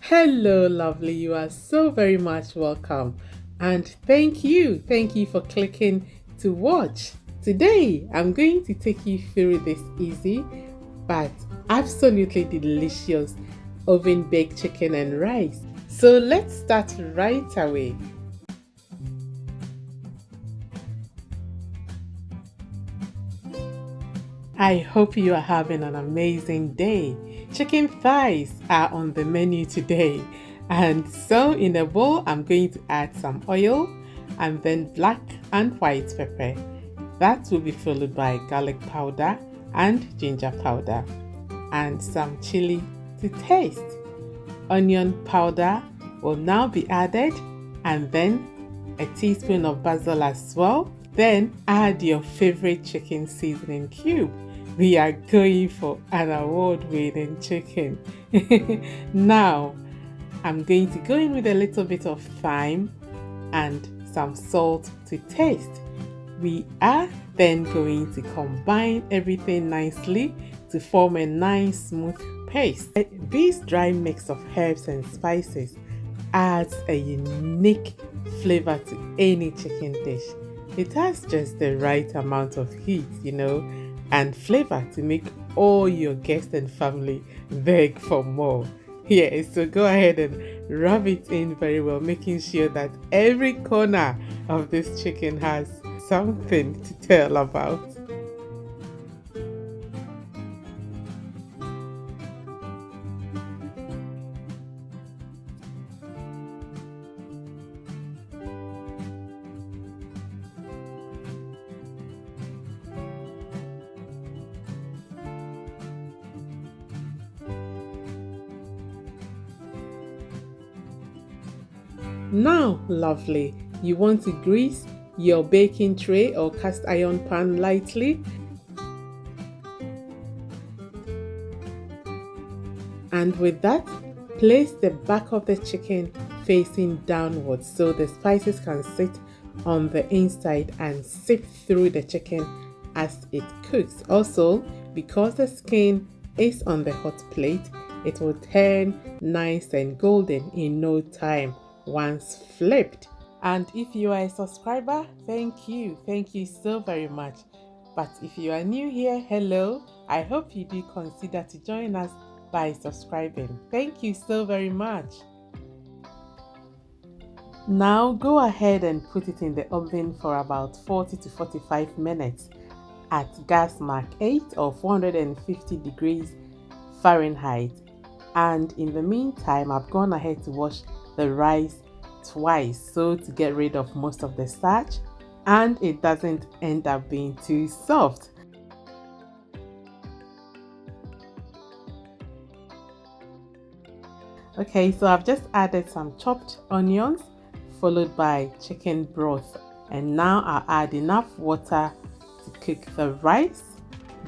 Hello, lovely. You are so very much welcome. And thank you for clicking to watch. Today, I'm going to take you through this easy but absolutely delicious oven baked chicken and rice. So let's start right away. I hope you are having an amazing day. Chicken thighs are on the menu today. And so in a bowl, I'm going to add some oil and then black and white pepper. That will be followed by garlic powder and ginger powder and some chili to taste. Onion powder will now be added and then a teaspoon of basil as well. Then add your favorite chicken seasoning cube. We are going for an award-winning chicken. Now, I'm going to go in with a little bit of thyme and some salt to taste. We are then going to combine everything nicely to form a nice smooth paste. This dry mix of herbs and spices adds a unique flavor to any chicken dish. It has just the right amount of heat, and flavor to make all your guests and family beg for more. Yeah, so go ahead and rub it in very well, making sure that every corner of this chicken has something to tell about. Now, lovely, you want to grease your baking tray or cast iron pan lightly, and with that, place the back of the chicken facing downwards so the spices can sit on the inside and sip through the chicken as it cooks. Also, because the skin is on the hot plate, it will turn nice and golden in no time once flipped. And if you are a subscriber, thank you so very much. But if you are new here, hello, I hope you do consider to join us by subscribing. Thank you so very much. Now go ahead and put it in the oven for about 40 to 45 minutes at gas mark 8 or 450 degrees Fahrenheit. And in the meantime, I've gone ahead to wash the rice twice so to get rid of most of the starch and it doesn't end up being too soft. Okay, so I've just added some chopped onions followed by chicken broth, and now I'll add enough water to cook the rice,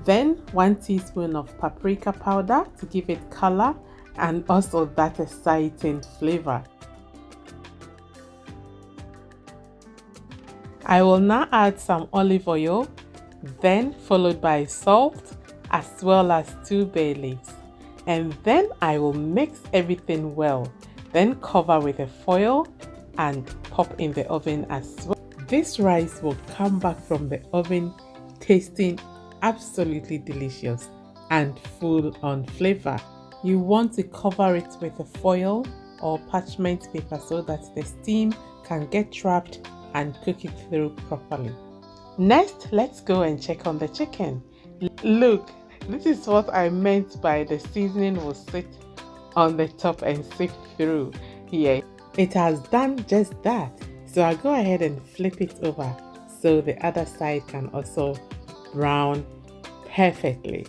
then 1 teaspoon of paprika powder to give it color and also that exciting flavor. I will now add some olive oil, then followed by salt as well as 2 bay leaves. And then I will mix everything well, then cover with a foil and pop in the oven as well. This rice will come back from the oven tasting absolutely delicious and full on flavor. You want to cover it with a foil or parchment paper so that the steam can get trapped and cook it through properly. Next, let's go and check on the chicken. Look, this is what I meant by the seasoning will sit on the top and sift through. Here, it has done just that. So I'll go ahead and flip it over so the other side can also brown perfectly.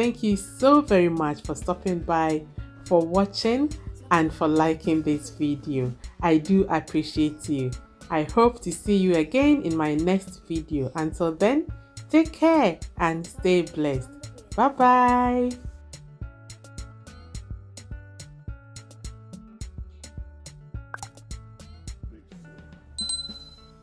thank you so very much for stopping by, for watching, and for liking this video. I do appreciate you. I hope to see you again in my next video. Until then, take care and stay blessed. Bye bye.